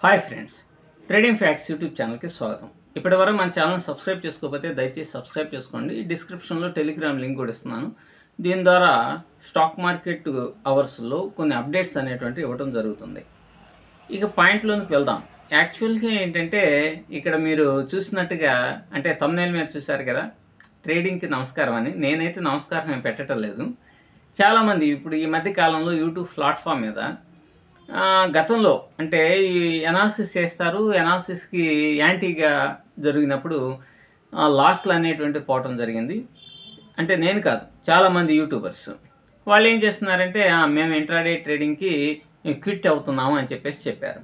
Hi friends, trading facts YouTube ఛానల్కి స్వాగతం. ఇప్పటివరకు మన ఛానల్ సబ్స్క్రైబ్ చేసుకోకపోతే దయచేసి సబ్స్క్రైబ్ చేసుకోండి. డిస్క్రిప్షన్లో టెలిగ్రామ్ లింక్ కూడా ఇస్తున్నాను. దీని ద్వారా స్టాక్ మార్కెట్ అవర్స్లో కొన్ని అప్డేట్స్ అనేటువంటి ఇవ్వడం జరుగుతుంది. ఇక పాయింట్లోకి వెళ్దాం. యాక్చువల్గా ఏంటంటే ఇక్కడ మీరు చూసినట్టుగా అంటే థంబ్నెయిల్ మీద చూశారు కదా, ట్రేడింగ్కి నమస్కారం అని. నేనైతే నమస్కారం ఏం పెట్టడం లేదు. చాలామంది ఇప్పుడు ఈ మధ్య కాలంలో యూట్యూబ్ ప్లాట్ఫామ్ మీద గతంలో అంటే ఈ ఎనాలిసిస్ చేస్తారు. ఎనాలిసిస్కి యాంటీగా జరిగినప్పుడు లాస్లు అనేటువంటి పోవటం జరిగింది. అంటే నేను కాదు, చాలామంది యూట్యూబర్స్ వాళ్ళు ఏం చేస్తున్నారంటే మేము ఇంట్రాడే ట్రేడింగ్కి క్విట్ అవుతున్నాము అని చెప్పారు.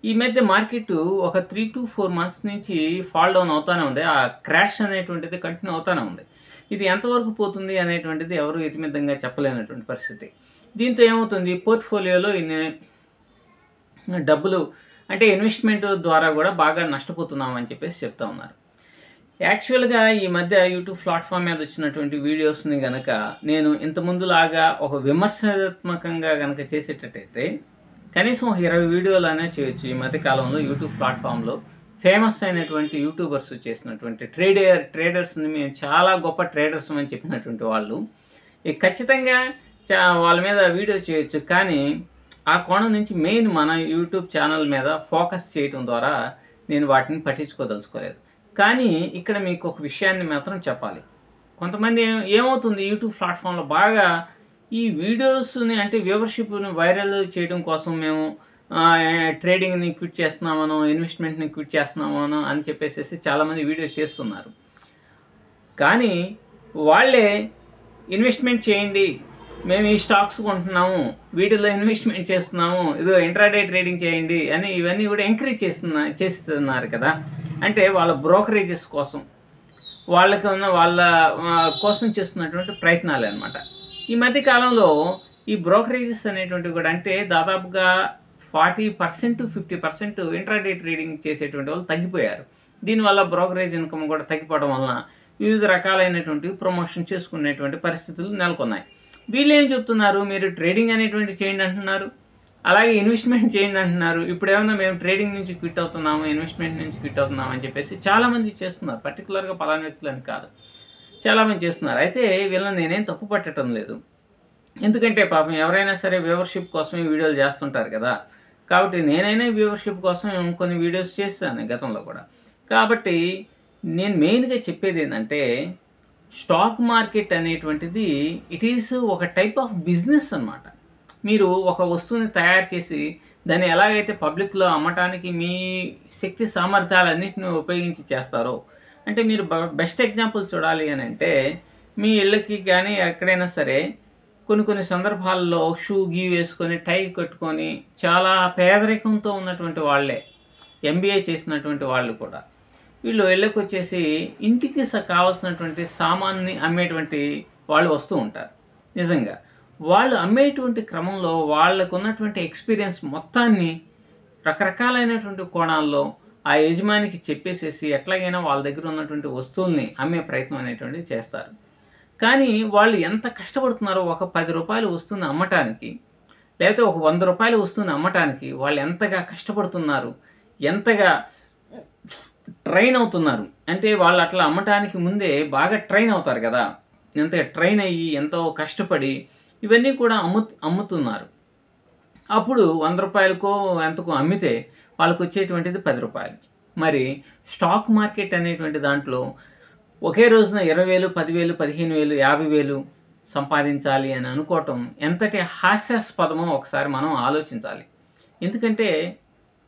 ఈ మధ్య మార్కెట్ ఒక 3 to 4 months నుంచి ఫాల్ డౌన్ అవుతూనే ఉంది. ఆ క్రాష్ అనేటువంటిది కంటిన్యూ అవుతూనే ఉంది. ఇది ఎంతవరకు పోతుంది అనేటువంటిది ఎవరు ఇతిమిద్దంగా చెప్పలేనటువంటి పరిస్థితి. దీంతో ఏమవుతుంది, పోర్ట్ఫోలియోలో ఇన్ని డబ్బులు అంటే ఇన్వెస్ట్మెంట్ ద్వారా కూడా బాగా నష్టపోతున్నామని చెప్తా ఉన్నారు. యాక్చువల్గా ఈ మధ్య యూట్యూబ్ ప్లాట్ఫామ్ మీద వచ్చినటువంటి వీడియోస్ని కనుక నేను ఇంతకుముందులాగా ఒక విమర్శనాత్మకంగా కనుక చేసేటట్టయితే కనీసం ఒక 20 వీడియోలు అనేది చేయొచ్చు. ఈ మధ్య కాలంలో యూట్యూబ్ ప్లాట్ఫామ్లో ఫేమస్ అయినటువంటి యూట్యూబర్స్ చేసినటువంటి ట్రేడర్స్ని మేము చాలా గొప్ప ట్రేడర్స్ అని చెప్పినటువంటి వాళ్ళు ఖచ్చితంగా వాళ్ళ మీద వీడియో చేయొచ్చు. కానీ ఆ కోణం నుంచి మెయిన్ మన యూట్యూబ్ ఛానల్ మీద ఫోకస్ చేయడం ద్వారా నేను వాటిని పట్టించుకోదలుచుకోలేదు. కానీ ఇక్కడ మీకు ఒక విషయాన్ని మాత్రం చెప్పాలి. కొంతమంది ఏమవుతుంది, యూట్యూబ్ ప్లాట్ఫామ్లో బాగా ఈ వీడియోస్ని అంటే వ్యూవర్షిప్ని వైరల్ చేయడం కోసం మేము ట్రేడింగ్ని క్విట్ చేస్తున్నామనో ఇన్వెస్ట్మెంట్ని క్విట్ చేస్తున్నామనో అని చెప్పేసి చాలామంది వీడియోస్ చేస్తున్నారు. కానీ వాళ్ళే ఇన్వెస్ట్మెంట్ చేయండి, మేము ఈ స్టాక్స్ కొంటున్నాము, వీటిలో ఇన్వెస్ట్మెంట్ చేస్తున్నాము, ఇదో ఇంట్రాడే ట్రేడింగ్ చేయండి అని ఇవన్నీ కూడా ఎంకరేజ్ చేస్తున్నారు కదా. అంటే వాళ్ళ బ్రోకరేజెస్ కోసం వాళ్ళకి ఉన్న వాళ్ళ కోసం చేస్తున్నటువంటి ప్రయత్నాలు అనమాట. ఈ మధ్య కాలంలో ఈ బ్రోకరేజెస్ అనేటువంటివి కూడా అంటే దాదాపుగా 40% to 50% ఇంట్రాడే ట్రేడింగ్ చేసేటువంటి వాళ్ళు తగ్గిపోయారు. దీనివల్ల బ్రోకరేజ్ ఇన్కమ్ కూడా తగ్గిపోవడం వలన వివిధ రకాలైనటువంటి ప్రమోషన్ చేసుకునేటువంటి పరిస్థితులు నెలకొన్నాయి. వీళ్ళు ఏం చెప్తున్నారు, మీరు ట్రేడింగ్ అనేటువంటి చేయండి అంటున్నారు, అలాగే ఇన్వెస్ట్మెంట్ చేయండి అంటున్నారు. ఇప్పుడు ఏమన్నా మేము ట్రేడింగ్ నుంచి క్విట్ అవుతున్నాము, ఇన్వెస్ట్మెంట్ నుంచి క్విట్ అవుతున్నాము అని చెప్పేసి చాలామంది చేస్తున్నారు. పర్టికులర్గా పలానా వ్యక్తులని కాదు, చాలామంది చేస్తున్నారు. అయితే వీళ్ళని నేనేం తప్పు పట్టడం లేదు. ఎందుకంటే పాపం ఎవరైనా సరే వ్యూవర్షిప్ కోసమే వీడియోలు చేస్తుంటారు కదా. కాబట్టి నేనైనా వ్యూవర్షిప్ కోసం కొన్ని వీడియోస్ చేస్తాను గతంలో కూడా. కాబట్టి నేను మెయిన్గా చెప్పేది ఏంటంటే స్టాక్ మార్కెట్ అనేటువంటిది ఇట్ ఈస్ ఒక టైప్ ఆఫ్ బిజినెస్ అన్నమాట. మీరు ఒక వస్తువుని తయారు చేసి దాన్ని ఎలాగైతే పబ్లిక్లో అమ్మటానికి మీ శక్తి సామర్థ్యాలన్నింటినీ ఉపయోగించి చేస్తారో, అంటే మీరు బెస్ట్ ఎగ్జాంపుల్ చూడాలి అని అంటే మీ ఇళ్ళకి కానీ ఎక్కడైనా సరే కొన్ని సందర్భాల్లో షూ వేసుకొని టై కట్టుకొని చాలా పేదరికంతో ఉన్నటువంటి వాళ్ళే, MBA చేసినటువంటి వాళ్ళు కూడా వీళ్ళు ఇళ్ళకి వచ్చేసి ఇంటికి కావాల్సినటువంటి సామాన్ని అమ్మేటువంటి వాళ్ళు వస్తూ ఉంటారు. నిజంగా వాళ్ళు అమ్మేటువంటి క్రమంలో వాళ్ళకు ఉన్నటువంటి ఎక్స్పీరియన్స్ మొత్తాన్ని రకరకాలైనటువంటి కోణాల్లో ఆ యజమానికి చెప్పేసేసి ఎట్లాగైనా వాళ్ళ దగ్గర ఉన్నటువంటి వస్తువుల్ని అమ్మే ప్రయత్నం అనేటువంటిది చేస్తారు. కానీ వాళ్ళు ఎంత కష్టపడుతున్నారో ఒక 10 రూపాయల వస్తువుని అమ్మటానికి, లేకపోతే ఒక 100 రూపాయల వస్తువుని అమ్మటానికి వాళ్ళు ఎంతగా కష్టపడుతున్నారు, ఎంతగా ట్రైన్ అవుతున్నారు. అంటే వాళ్ళు అట్లా అమ్మటానికి ముందే బాగా ట్రైన్ అవుతారు కదా, ఎంత ట్రైన్ అయ్యి ఎంతో కష్టపడి ఇవన్నీ కూడా అమ్ముతున్నారు. అప్పుడు 100 రూపాయలకో ఎంతకో అమ్మితే వాళ్ళకు వచ్చేటువంటిది 10 రూపాయలు. మరి స్టాక్ మార్కెట్ అనేటువంటి దాంట్లో ఒకే రోజున 20,000, 10,000, 15,000, 50,000 సంపాదించాలి అని అనుకోవటం ఎంతటి హాస్యాస్పదమో ఒకసారి మనం ఆలోచించాలి. ఎందుకంటే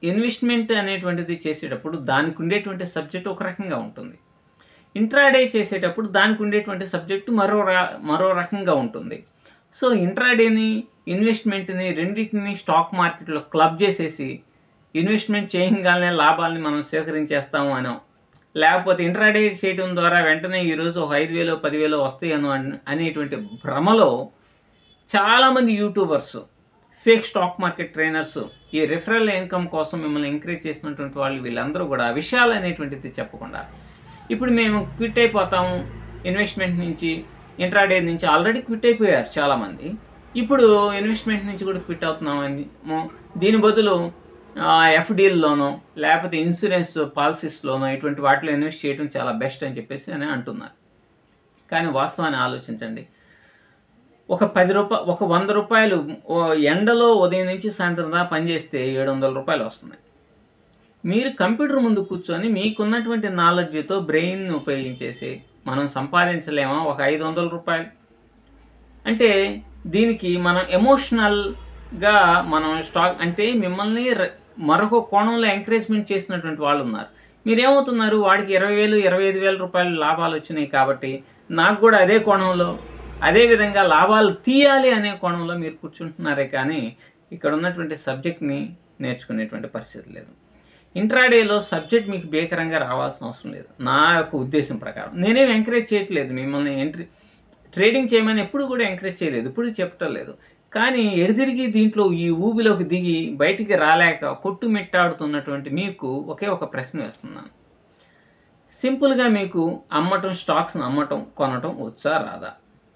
ఇన్వెస్ట్మెంట్ అనేటువంటిది చేసేటప్పుడు దానికి ఉండేటువంటి సబ్జెక్ట్ ఒక రకంగా ఉంటుంది, ఇంట్రాడే చేసేటప్పుడు దానికి ఉండేటువంటి సబ్జెక్టు మరో రకంగా ఉంటుంది. సో ఇంట్రాడేని ఇన్వెస్ట్మెంట్ని రెండింటిని స్టాక్ మార్కెట్లో క్లబ్ చేసేసి ఇన్వెస్ట్మెంట్ చేయగానే లాభాలని మనం స్వీకరించేస్తాము అనో, లేకపోతే ఇంట్రాడే చేయడం ద్వారా వెంటనే ఈరోజు ఒక 5,000, 10,000 వస్తాయనో అనేటువంటి భ్రమలో చాలామంది YouTubers, fake stock market trainers, ఈ రిఫరల్ ఇన్కమ్ కోసం మిమ్మల్ని ఎంకరేజ్ చేసినటువంటి వాళ్ళు వీళ్ళందరూ కూడా ఆ విషయాలు అనేటువంటిది చెప్పకుండా ఇప్పుడు మేము క్విట్ అయిపోతాము ఇన్వెస్ట్మెంట్ నుంచి, ఇంట్రాడే నుంచి ఆల్రెడీ క్విట్ అయిపోయారు చాలామంది. ఇప్పుడు ఇన్వెస్ట్మెంట్ నుంచి కూడా క్విట్ అవుతున్నాము. దీని బదులు ఎఫ్డీల్లోనో లేకపోతే ఇన్సూరెన్స్ పాలసీస్లోనో ఇటువంటి వాటిలో ఇన్వెస్ట్ చేయడం చాలా బెస్ట్ అని చెప్పేసి అని అంటున్నారు. కానీ వాస్తవాన్ని ఆలోచించండి. ఒక ఒక 100 రూపాయలు ఎండలో ఉదయం నుంచి సాయంత్రం దాకా పనిచేస్తే 700 రూపాయలు వస్తున్నాయి. మీరు కంప్యూటర్ ముందు కూర్చొని మీకున్నటువంటి నాలెడ్జ్తో బ్రెయిన్ ఉపయోగించేసి మనం సంపాదించలేమా ఒక 500 రూపాయలు? అంటే దీనికి మనం ఎమోషనల్గా మనం స్టాక్ అంటే మిమ్మల్ని మరొక కోణంలో ఎంకరేజ్మెంట్ చేసినటువంటి వాళ్ళు ఉన్నారు. మీరేమవుతున్నారు, వాడికి 20,000 25,000 రూపాయలు లాభాలు వచ్చినాయి కాబట్టి నాకు కూడా అదే కోణంలో అదే విధంగా లాభాలు తీయాలి అనే కోణంలో మీరు కూర్చుంటున్నారే కానీ ఇక్కడ ఉన్నటువంటి సబ్జెక్ట్ని నేర్చుకునేటువంటి పరిస్థితి లేదు. ఇంట్రాడేలో సబ్జెక్ట్ మీకు భీకరంగా రావాల్సిన అవసరం లేదు నా యొక్క ఉద్దేశం ప్రకారం. నేనేం ఎంకరేజ్ చేయట్లేదు మిమ్మల్ని ట్రేడింగ్ చేయమని ఎప్పుడు కూడా ఎంకరేజ్ చేయలేదు, ఇప్పుడు చెప్పటం లేదు. కానీ ఎడిదిరిగి దీంట్లో ఈ ఊబిలోకి దిగి బయటికి రాలేక కొట్టుమిట్టాడుతున్నటువంటి మీకు ఒకే ఒక ప్రశ్న వేస్తున్నాను. సింపుల్గా మీకు స్టాక్స్ని అమ్మటం కొనటం వచ్చా రాదా?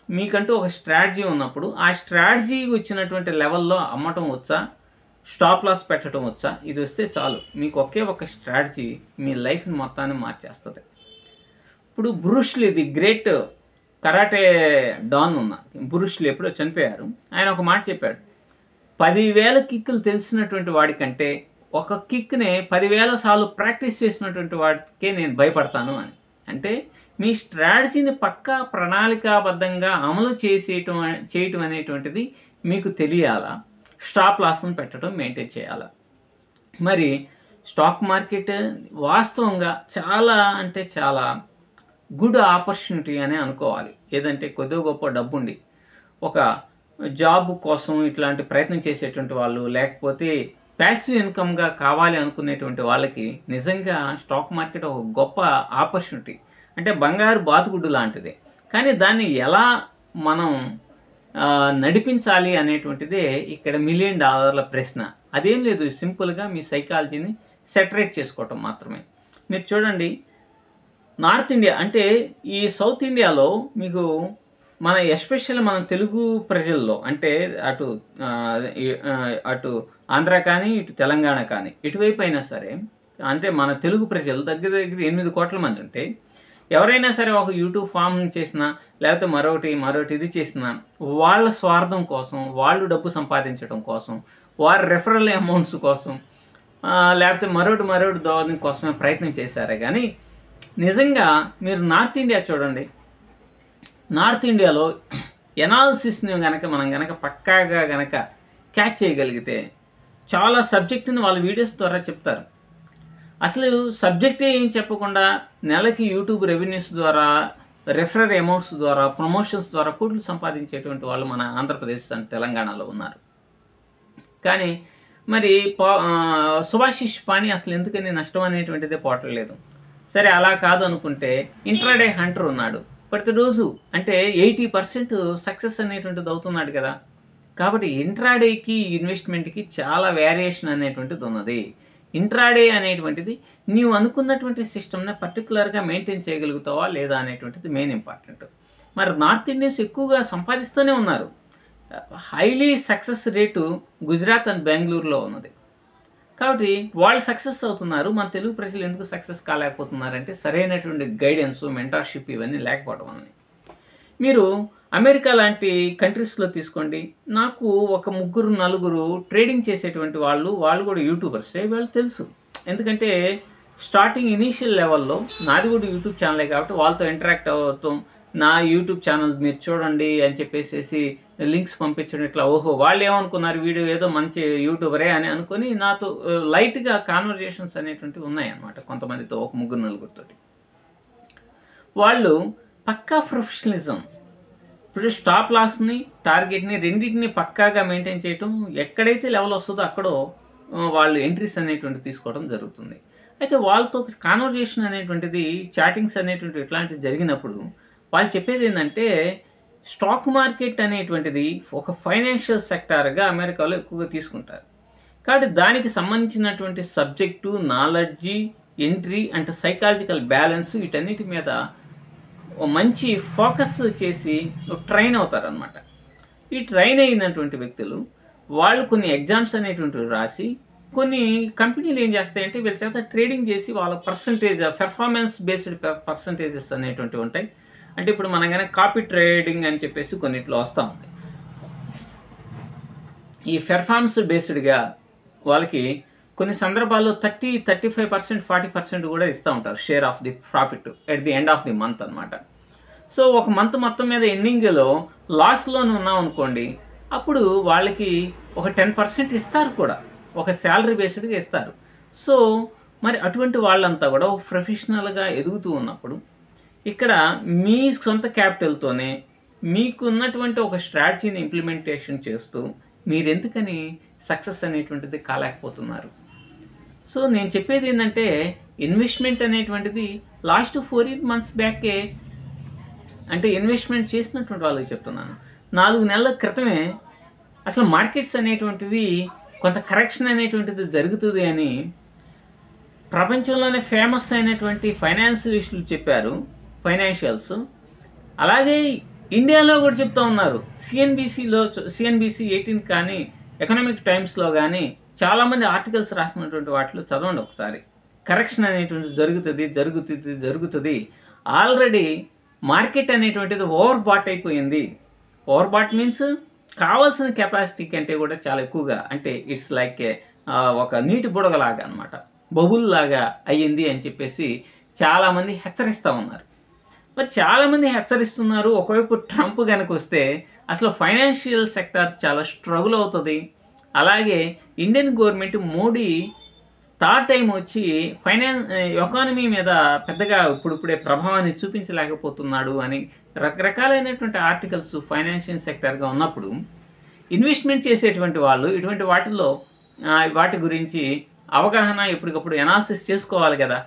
మీకంటూ ఒక స్ట్రాటజీ ఉన్నప్పుడు ఆ స్ట్రాటజీ వచ్చినటువంటి లెవెల్లో అమ్మటం వచ్చా, స్టాప్ లాస్ పెట్టడం వచ్చా, ఇది వస్తే చాలు. మీకు ఒకే ఒక స్ట్రాటజీ మీ లైఫ్ని మొత్తాన్ని మార్చేస్తుంది. ఇప్పుడు Bruce Lee, the great karate don Bruce Lee ఎప్పుడో చనిపోయారు. ఆయన ఒక మాట చెప్పాడు, 10,000 కిక్కులు తెలిసినటువంటి వాడికంటే ఒక కిక్నే 10,000 సార్లు ప్రాక్టీస్ చేసినటువంటి వాడికే నేను భయపడతాను అని. అంటే మీ స్ట్రాటజీని పక్కా ప్రణాళికాబద్ధంగా అమలు చేయటం అనేటువంటిది మీకు తెలియాలా, స్టాప్ లాస్ను పెట్టడం మెయింటైన్ చేయాలా. మరి స్టాక్ మార్కెట్ వాస్తవంగా చాలా అంటే చాలా గుడ్ ఆపర్చునిటీ అని అనుకోవాలి. ఏదంటే కొద్దిగా గొప్ప డబ్బుండి ఒక జాబ్ కోసం ఇట్లాంటి ప్రయత్నం చేసేటువంటి వాళ్ళు, లేకపోతే ప్యాసివ్ ఇన్కమ్గా కావాలి అనుకునేటువంటి వాళ్ళకి నిజంగా స్టాక్ మార్కెట్ ఒక గొప్ప ఆపర్చునిటీ. అంటే బంగారు బాతుగుడ్డు లాంటిదే. కానీ దాన్ని ఎలా మనం నడిపించాలి అనేటువంటిదే ఇక్కడ $1 మిలియన్ ప్రశ్న. అదేం లేదు, సింపుల్గా మీ సైకాలజీని సెటరేట్ చేసుకోవటం మాత్రమే. మీరు చూడండి, నార్త్ ఇండియా అంటే ఈ సౌత్ ఇండియాలో మీకు ఎస్పెషల్లీ మన తెలుగు ప్రజల్లో అంటే అటు ఆంధ్ర కానీ ఇటు తెలంగాణ కానీ ఇటువైపు అయినా సరే, అంటే మన తెలుగు ప్రజలు దగ్గర 8 కోట్ల మంది ఉంటే ఎవరైనా సరే ఒక యూట్యూబ్ ఫామ్ చేసినా లేకపోతే మరొకటి ఇది చేసినా వాళ్ళ స్వార్థం కోసం, వాళ్ళు డబ్బు సంపాదించడం కోసం, వారి రెఫరల్ అమౌంట్స్ కోసం, లేకపోతే మరొకటి దోవడం కోసమే ప్రయత్నం చేశారే కానీ నిజంగా మీరు నార్త్ ఇండియా చూడండి. నార్త్ ఇండియాలో ఎనాలిసిస్ని మనం గనక పక్కాగా గనక క్యాచ్ చేయగలిగితే చాలా సబ్జెక్టుని వాళ్ళ వీడియోస్ ద్వారా చెప్తారు. అసలు సబ్జెక్టే ఏం చెప్పకుండా నెలకి యూట్యూబ్ రెవెన్యూస్ ద్వారా, రెఫరల్ అమౌంట్స్ ద్వారా, ప్రమోషన్స్ ద్వారా కోట్లు సంపాదించేటువంటి వాళ్ళు మన ఆంధ్రప్రదేశ్ అండ్ తెలంగాణలో ఉన్నారు. కానీ మరి సుభాషిష్ పాణి అసలు ఎందుకని నష్టం అనేటువంటిదే పోవట్లేదు. సరే అలా కాదు అనుకుంటే ఇంట్రాడే హంటర్ ఉన్నాడు, ప్రతిరోజు అంటే 80% సక్సెస్ అనేటువంటిది అవుతున్నాడు కదా. కాబట్టి ఇంట్రాడేకి ఇన్వెస్ట్మెంట్కి చాలా వేరియేషన్ అనేటువంటిది ఉన్నది. ఇంట్రాడే అనేటువంటిది నీవు అనుకున్నటువంటి సిస్టమ్ని పర్టికులర్గా మెయింటైన్ చేయగలుగుతావా లేదా అనేటువంటిది మెయిన్ ఇంపార్టెంట్. మరి నార్త్ ఇండియన్స్ ఎక్కువగా సంపాదిస్తూనే ఉన్నారు. Highly success rate Gujarat and బెంగళూరులో ఉన్నది. కాబట్టి వాళ్ళు సక్సెస్ అవుతున్నారు, మన తెలుగు ప్రజలు ఎందుకు సక్సెస్ కాలేకపోతున్నారంటే సరైనటువంటి గైడెన్స్, మెంటార్షిప్ ఇవన్నీ లేకపోవడం వల్ల. మీరు అమెరికా లాంటి కంట్రీస్లో తీసుకోండి, నాకు ఒక 3-4 ట్రేడింగ్ చేసేటువంటి వాళ్ళు కూడా యూట్యూబర్సే. వాళ్ళు తెలుసు, ఎందుకంటే స్టార్టింగ్ ఇనీషియల్ లెవెల్లో నాది కూడా యూట్యూబ్ ఛానలే కాబట్టి వాళ్ళతో ఇంటరాక్ట్ అవుతాం. నా యూట్యూబ్ ఛానల్ మీరు చూడండి అని చెప్పేసి లింక్స్ పంపించడం, ఇట్లా ఓహో వాళ్ళు ఏమనుకున్నారు వీడియో ఏదో మంచి యూట్యూబరే అని అనుకుని నాతో లైట్గా కాన్వర్జేషన్స్ అనేటువంటివి ఉన్నాయన్నమాట కొంతమందితో, ఒక 3-4 వాళ్ళు పక్కా ప్రొఫెషనలిజం. ఇప్పుడు స్టాప్ లాస్ని, టార్గెట్ని రెండింటిని పక్కాగా మెయింటైన్ చేయటం, ఎక్కడైతే లెవెల్ వస్తుందో అక్కడో వాళ్ళు ఎంట్రీస్ అనేటువంటివి తీసుకోవడం జరుగుతుంది. అయితే వాళ్ళతో కాన్వర్జేషన్ అనేటువంటిది, చాటింగ్స్ అనేటువంటివి ఇట్లాంటివి జరిగినప్పుడు వాళ్ళు చెప్పేది ఏంటంటే స్టాక్ మార్కెట్ అనేటువంటిది ఒక ఫైనాన్షియల్ సెక్టార్గా అమెరికాలో ఎక్కువగా తీసుకుంటారు. కాబట్టి దానికి సంబంధించినటువంటి సబ్జెక్టు, నాలెడ్జి, ఎంట్రీ అంటే సైకాలజికల్ బ్యాలెన్స్, వీటన్నిటి మీద మంచి ఫోకస్ చేసి ట్రైన్ అవుతారనమాట. ఈ ట్రైన్ అయినటువంటి వ్యక్తులు వాళ్ళు కొన్ని ఎగ్జామ్స్ అనేటువంటివి రాసి కొన్ని కంపెనీలు ఏం చేస్తాయంటే వీళ్ళ చేత ట్రేడింగ్ చేసి వాళ్ళ పెర్ఫార్మెన్స్ బేస్డ్ పర్సంటేజెస్ అనేటువంటివి ఉంటాయి. అంటే ఇప్పుడు మనం కానీ కాపీ ట్రేడింగ్ అని చెప్పేసి కొన్నిట్లో వస్తూ ఉంది. ఈ పెర్ఫార్మెన్స్ బేస్డ్గా వాళ్ళకి కొన్ని సందర్భాల్లో 35%, 40% కూడా ఇస్తూ ఉంటారు share of the profit at the end of the month అనమాట. సో ఒక మంత్ మొత్తం మీద ఎండింగ్లో లాస్లోనే ఉన్నాం అనుకోండి, అప్పుడు వాళ్ళకి ఒక 10% ఇస్తారు కూడా, ఒక శాలరీ బేస్డ్గా ఇస్తారు. సో మరి అటువంటి వాళ్ళంతా కూడా ఒక ప్రొఫెషనల్గా ఎదుగుతూ ఉన్నప్పుడు ఇక్కడ మీ సొంత క్యాపిటల్తోనే మీకున్నటువంటి ఒక స్ట్రాటజీని ఇంప్లిమెంటేషన్ చేస్తూ మీరు ఎందుకని సక్సెస్ అనేటువంటిది కాలేకపోతున్నారు? సో నేను చెప్పేది ఏంటంటే ఇన్వెస్ట్మెంట్ అనేటువంటిది లాస్ట్ 4 months బ్యాకే, అంటే ఇన్వెస్ట్మెంట్ చేసినటువంటి వాళ్ళకి చెప్తున్నాను, 4 నెలల క్రితమే అసలు మార్కెట్స్ అనేటువంటివి కొంత కరెక్షన్ అనేటువంటిది జరుగుతుంది అని ప్రపంచంలోనే ఫేమస్ అయినటువంటి ఫైనాన్షియలిస్టులు చెప్పారు, ఫైనాన్షియల్స్. అలాగే ఇండియాలో కూడా చెప్తూ ఉన్నారు. సిఎన్బిసి 18 కానీ ఎకనామిక్ టైమ్స్లో కానీ చాలామంది ఆర్టికల్స్ రాసినటువంటి వాటిలో చదవండి ఒకసారి. కరెక్షన్ అనేటువంటిది జరుగుతుంది. ఆల్రెడీ మార్కెట్ అనేటువంటిది ఓవర్ బాట్ అయిపోయింది. ఓవర్ బాట్ మీన్స్ కావాల్సిన కెపాసిటీ కంటే కూడా చాలా ఎక్కువగా, అంటే ఇట్స్ లైక్ ఒక నీటి బుడగలాగా అనమాట, బబుల్ లాగా అయ్యింది అని చెప్పేసి చాలామంది హెచ్చరిస్తూ ఉన్నారు. మరి చాలామంది హెచ్చరిస్తున్నారు. ఒకవైపు ట్రంప్ కనుక వస్తే అసలు ఫైనాన్షియల్ సెక్టర్ చాలా స్ట్రగుల్ అవుతుంది. అలాగే Indian government Modi third time వచ్చి ఎకానమీ మీద పెద్దగా ఇప్పుడే ప్రభావాన్ని చూపించలేకపోతున్నాడు అని రకరకాలైనటువంటి ఆర్టికల్స్ ఫైనాన్షియల్ సెక్టర్గా ఉన్నప్పుడు ఇన్వెస్ట్మెంట్ చేసేటువంటి వాళ్ళు ఇటువంటి వాటి గురించి అవగాహన ఎప్పటికప్పుడు ఎనాలిసిస్ చేసుకోవాలి కదా,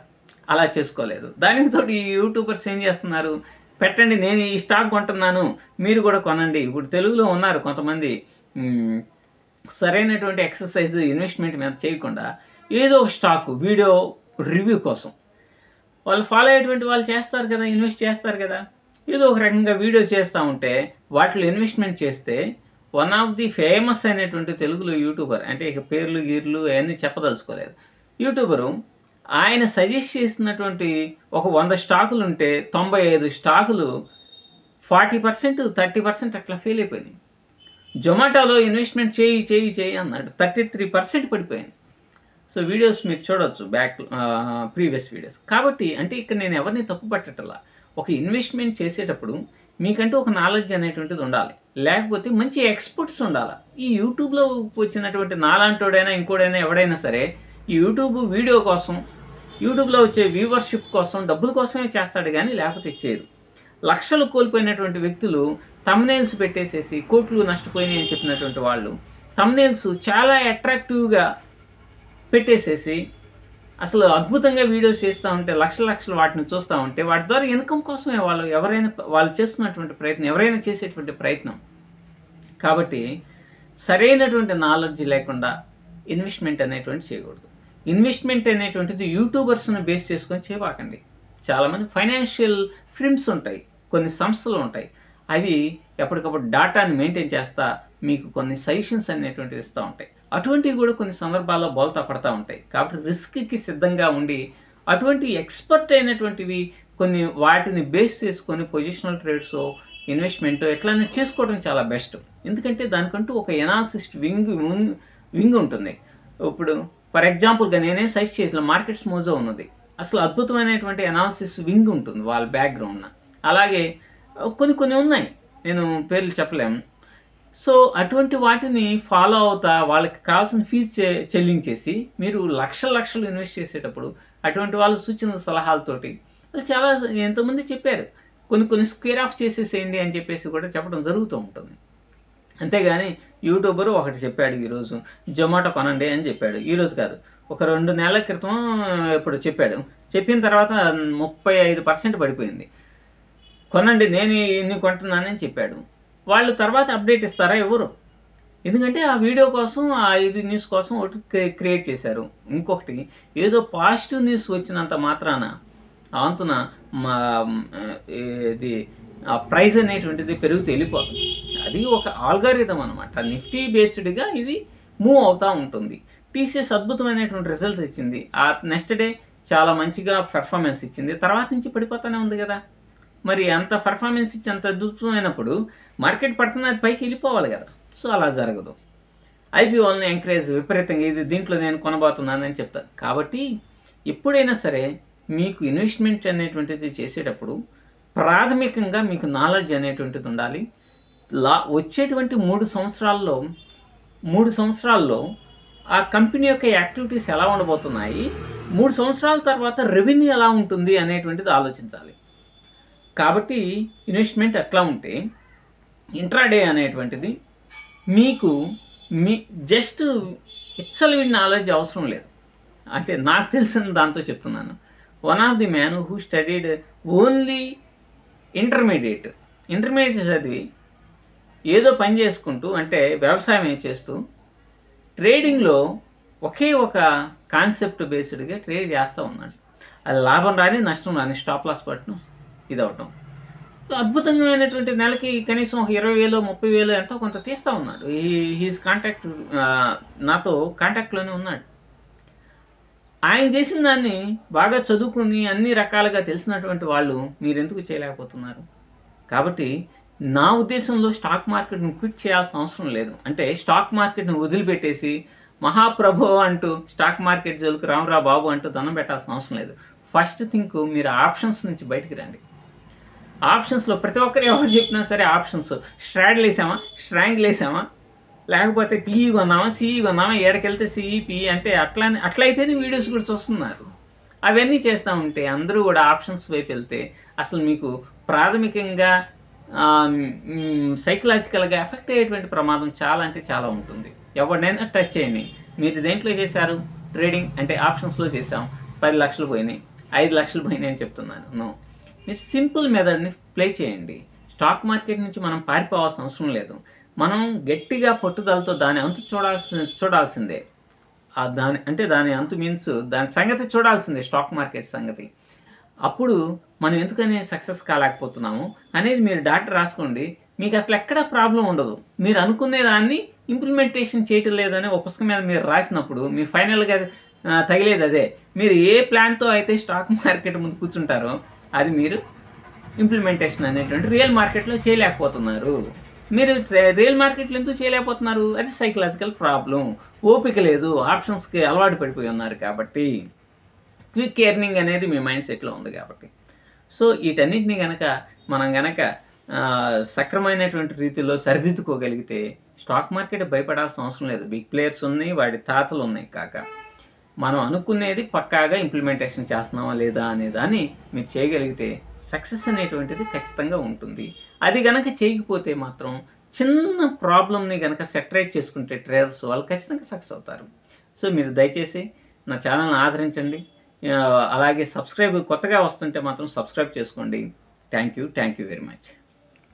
అలా చేసుకోలేదు. దానితో ఈ యూట్యూబర్స్ ఏం చేస్తున్నారు, పెట్టండి నేను ఈ స్టాక్ కొంటున్నాను మీరు కూడా కొనండి. ఇప్పుడు తెలుగులో ఉన్నారు కొంతమంది సరైనటువంటి ఎక్సర్సైజ్ ఇన్వెస్ట్మెంట్ మీద చేయకుండా ఏదో ఒక స్టాక్ వీడియో రివ్యూ కోసం వాళ్ళు ఫాలో అయ్యేటువంటి వాళ్ళు చేస్తారు కదా, ఇన్వెస్ట్ చేస్తారు కదా. ఏదో ఒక రకంగా వీడియో చేస్తూ ఉంటే వాటిలో ఇన్వెస్ట్మెంట్ చేస్తే వన్ ఆఫ్ ది ఫేమస్ అయినటువంటి తెలుగులో యూట్యూబర్, అంటే ఇక పేర్లు గీర్లు అవన్నీ చెప్పదలుచుకోలేదు, యూట్యూబరు ఆయన సజెస్ట్ చేసినటువంటి ఒక 100 స్టాకులు ఉంటే 95 స్టాకులు 40%, 30% అట్లా ఫెయిల్ అయిపోయినాయి. జొమాటోలో ఇన్వెస్ట్మెంట్ చేయి అన్నాడు, 33% పడిపోయింది. సో వీడియోస్ మీరు చూడవచ్చు, ప్రీవియస్ వీడియోస్. కాబట్టి అంటే ఇక్కడ నేను ఎవరిని తప్పు పట్టట్లా. ఒక ఇన్వెస్ట్మెంట్ చేసేటప్పుడు మీకంటూ ఒక నాలెడ్జ్ అనేటువంటిది ఉండాలి, లేకపోతే మంచి ఎక్స్పర్ట్స్ ఉండాలి. ఈ యూట్యూబ్లో వచ్చినటువంటి నాలాంటోడైనా ఇంకోడైనా ఎవడైనా సరే ఈ యూట్యూబ్ వీడియో కోసం, యూట్యూబ్లో వచ్చే వ్యూవర్షిప్ కోసం, డబ్బుల కోసమే చేస్తాడు కానీ లేకపోతే చేయరు. లక్షలు కోల్పోయినటువంటి వ్యక్తులు థంబ్నెయిల్స్ పెట్టేసేసి కోట్లు నష్టపోయినాయి అని చెప్పినటువంటి వాళ్ళు థంబ్నెయిల్స్ చాలా అట్రాక్టివ్గా పెట్టేసేసి అసలు అద్భుతంగా వీడియోస్ చేస్తూ ఉంటే లక్షలు వాటిని చూస్తూ ఉంటే వాటి ద్వారా ఇన్కమ్ కోసమే వాళ్ళు చేస్తున్నటువంటి ప్రయత్నం, ఎవరైనా చేసేటువంటి ప్రయత్నం. కాబట్టి సరైనటువంటి నాలెడ్జ్ లేకుండా ఇన్వెస్ట్మెంట్ అనేటువంటి చేయకూడదు. ఇన్వెస్ట్మెంట్ అనేటువంటిది యూట్యూబర్స్ని బేస్ చేసుకొని చేయబాకండి. చాలామంది ఫైనాన్షియల్ ఫిల్మ్స్ ఉంటాయి, కొన్ని సంస్థలు ఉంటాయి, అవి ఎప్పటికప్పుడు డాటాని మెయింటైన్ చేస్తా మీకు కొన్ని సజెషన్స్ అనేటువంటివి ఇస్తూ ఉంటాయి. అటువంటివి కూడా కొన్ని సందర్భాల్లో బోల్తా పడతా ఉంటాయి. కాబట్టి రిస్క్కి సిద్ధంగా ఉండి అటువంటి ఎక్స్పర్ట్ అయినటువంటివి కొన్ని వాటిని బేస్ చేసుకొని పొజిషనల్ ట్రేడ్స్, ఇన్వెస్ట్మెంట్ ఎట్లయినా చేసుకోవడం చాలా బెస్ట్. ఎందుకంటే దానికంటూ ఒక ఎనాలిసిస్ట్ వింగ్ ఉంటుంది. ఇప్పుడు ఫర్ ఎగ్జాంపుల్గా నేనే సజెస్ట్ చేసిన మార్కెట్స్ మోజో ఉన్నది, అసలు అద్భుతమైనటువంటి ఎనాలిసిస్ వింగ్ ఉంటుంది వాళ్ళ బ్యాక్గ్రౌండ్న. అలాగే కొన్ని ఉన్నాయి, నేను పేర్లు చెప్పలేము. సో అటువంటి వాటిని ఫాలో అవుతా వాళ్ళకి కావాల్సిన ఫీజు చెల్లించేసి మీరు లక్షలు ఇన్వెస్ట్ చేసేటప్పుడు అటువంటి వాళ్ళు సూచన సలహాలతోటి వాళ్ళు చాలా ఎంతోమంది చెప్పారు, కొన్ని స్క్వేర్ ఆఫ్ చేసేసేయండి అని చెప్పేసి కూడా చెప్పడం జరుగుతూ ఉంటుంది. అంతేగాని యూట్యూబరు ఒకటి చెప్పాడు, ఈరోజు జొమాటో కొనండి అని చెప్పాడు. ఈరోజు కాదు, ఒక 2 నెలల క్రితం ఇప్పుడు చెప్పాడు. చెప్పిన తర్వాత 35% పడిపోయింది. కొనండి నేను ఇన్ని కొంటున్నానని చెప్పాడు. వాళ్ళు తర్వాత అప్డేట్ ఇస్తారా? ఎవరు? ఎందుకంటే ఆ వీడియో కోసం, ఆ ఇది న్యూస్ కోసం ఒకటి క్రియేట్ చేశారు. ఇంకొకటి ఏదో పాజిటివ్ న్యూస్ వచ్చినంత మాత్రాన అంతున ఇది ఆ ప్రైస్ అనేటువంటిది పెరుగుతూ వెళ్ళిపోతుంది. అది ఒక ఆల్గారిథం అనమాట. నిఫ్టీ బేస్డ్గా ఇది మూవ్ అవుతూ ఉంటుంది. టీసీఎస్ అద్భుతమైనటువంటి రిజల్ట్స్ ఇచ్చింది. ఆ నెక్స్ట్ డే చాలా మంచిగా పెర్ఫార్మెన్స్ ఇచ్చింది. తర్వాత నుంచి పడిపోతూనే ఉంది కదా! మరి అంత పెర్ఫార్మెన్స్ ఇచ్చి అంత అద్భుతమైనప్పుడు మార్కెట్ పడుతున్న అది పైకి వెళ్ళిపోవాలి కదా! సో అలా జరగదు. ఐపీఓలని ఎంకరేజ్ విపరీతంగా ఇది దీంట్లో నేను కొనబోతున్నానని చెప్తారు. కాబట్టి ఎప్పుడైనా సరే మీకు ఇన్వెస్ట్మెంట్ అనేటువంటిది చేసేటప్పుడు ప్రాథమికంగా మీకు నాలెడ్జ్ అనేటువంటిది ఉండాలి. వచ్చేటువంటి 3 సంవత్సరాల్లో ఆ కంపెనీ యొక్క యాక్టివిటీస్ ఎలా ఉండబోతున్నాయి, 3 సంవత్సరాల తర్వాత రెవెన్యూ ఎలా ఉంటుంది అనేటువంటిది ఆలోచించాలి. కాబట్టి ఇన్వెస్ట్మెంట్ ఎట్లా ఉంటే ఇంట్రాడే అనేటువంటిది మీకు జస్ట్ విచ్చలవిడి నాలెడ్జ్ అవసరం లేదు. అంటే నాకు తెలిసిన దాంతో చెప్తున్నాను. One of the man who studied only intermediate చదివి ఏదో పని చేసుకుంటూ అంటే వ్యవసాయం చేస్తూ ట్రేడింగ్లో ఒకే ఒక కాన్సెప్ట్ బేస్డ్గా ట్రేడ్ చేస్తూ ఉన్నాడు. అది లాభం రాని నష్టం రాని స్టాప్ లాస్ పట్టడం ఇదవటం అద్భుతమైనటువంటి నెలకి కనీసం ఒక 20,000 30,000 ఎంతో కొంత తీస్తూ ఉన్నాడు. హీస్ కాంటాక్ట్ నాతో కాంటాక్ట్లోనే ఉన్నాడు. ఆయన చేసిన దాన్ని బాగా చదువుకుని అన్ని రకాలుగా తెలిసినటువంటి వాళ్ళు మీరెందుకు చేయలేకపోతున్నారు? కాబట్టి నా ఉద్దేశంలో స్టాక్ మార్కెట్ని క్విట్ చేయాల్సిన అవసరం లేదు. అంటే స్టాక్ మార్కెట్ని వదిలిపెట్టేసి మహాప్రభు అంటూ స్టాక్ మార్కెట్ జోలికి రామరా బాబు అంటూ దండం పెట్టాల్సిన అవసరం లేదు. ఫస్ట్ థింక్ మీరు ఆప్షన్స్ నుంచి బయటికి రండి. ఆప్షన్స్లో ప్రతి ఒక్కరు ఎవరు చెప్పినా సరే ఆప్షన్స్ స్ట్రాంగిల్ వేసామా లేకపోతే పిఈ కొన్నామా సిఈ కొన్నామా ఏడకెళ్తే సిఈ పిఈ అంటే అట్లయితేనే వీడియోస్ కూడా చూస్తున్నారు. అవన్నీ చేస్తూ ఉంటే అందరూ కూడా ఆప్షన్స్ వైపు వెళ్తే అసలు మీకు ప్రాథమికంగా సైకలాజికల్గా ఎఫెక్ట్ అయ్యేటువంటి ప్రమాదం చాలా అంటే చాలా ఉంటుంది. ఎవరినైనా టచ్ చేయండి. మీరు దేంట్లో చేశారు? ట్రేడింగ్ అంటే ఆప్షన్స్లో చేసాం, 10 లక్షలు పోయినాయి, 5 లక్షలు పోయినాయి అని చెప్తున్నాను. నో, మీరు సింపుల్ మెథడ్ని ప్లే చేయండి. స్టాక్ మార్కెట్ నుంచి మనం పారిపోవాల్సిన అవసరం లేదు. మనం గట్టిగా పట్టుదలతో దాని అంతు చూడాల్సిందే. దాని అంతు మీన్స్ దాని సంగతి చూడాల్సిందే, స్టాక్ మార్కెట్ సంగతి. అప్పుడు మనం ఎందుకని సక్సెస్ కాలేకపోతున్నాము అనేది మీరు డాటా రాసుకోండి. మీకు అసలు ఎక్కడ ప్రాబ్లం ఉండదు. మీరు అనుకునే దాన్ని ఇంప్లిమెంటేషన్ చేయటం లేదని ఒక పుస్తకం మీద మీరు రాసినప్పుడు మీ ఫైనల్గా తగిలేది అదే. మీరు ఏ ప్లాన్తో అయితే స్టాక్ మార్కెట్ ముందు కూర్చుంటారో అది మీరు ఇంప్లిమెంటేషన్ అనేటువంటి రియల్ మార్కెట్లో చేయలేకపోతున్నారు. మీరు రియల్ మార్కెట్లో ఎందుకు చేయలేకపోతున్నారు? అది సైకలాజికల్ ప్రాబ్లం. ఓపిక లేదు, ఆప్షన్స్కి అలవాటు పడిపోయి ఉన్నారు కాబట్టి, క్విక్ ఎర్నింగ్ అనేది మీ మైండ్ సెట్లో ఉంది కాబట్టి. సో వీటన్నిటిని మనం సక్రమైనటువంటి రీతిలో సరిదిద్దుకోగలిగితే స్టాక్ మార్కెట్ భయపడాల్సిన అవసరం లేదు. బిగ్ ప్లేయర్స్ ఉన్నాయి, వాడి తాతలు ఉన్నాయి. కాక మనం అనుకునేది పక్కాగా ఇంప్లిమెంటేషన్ చేస్తున్నామా లేదా అనే దాన్ని మీరు చేయగలిగితే సక్సెస్ అనేటువంటిది ఖచ్చితంగా ఉంటుంది. అది చేయకపోతే మాత్రం చిన్న ప్రాబ్లమ్ని సెటరేట్ చేసుకుంటే ట్రేడర్స్ వాళ్ళు ఖచ్చితంగా సక్సెస్ అవుతారు. సో మీరు దయచేసి నా ఛానల్ని ఆదరించండి. అలాగే కొత్తగా వస్తుంటే మాత్రం సబ్స్క్రైబ్ చేసుకోండి. Thank you very much.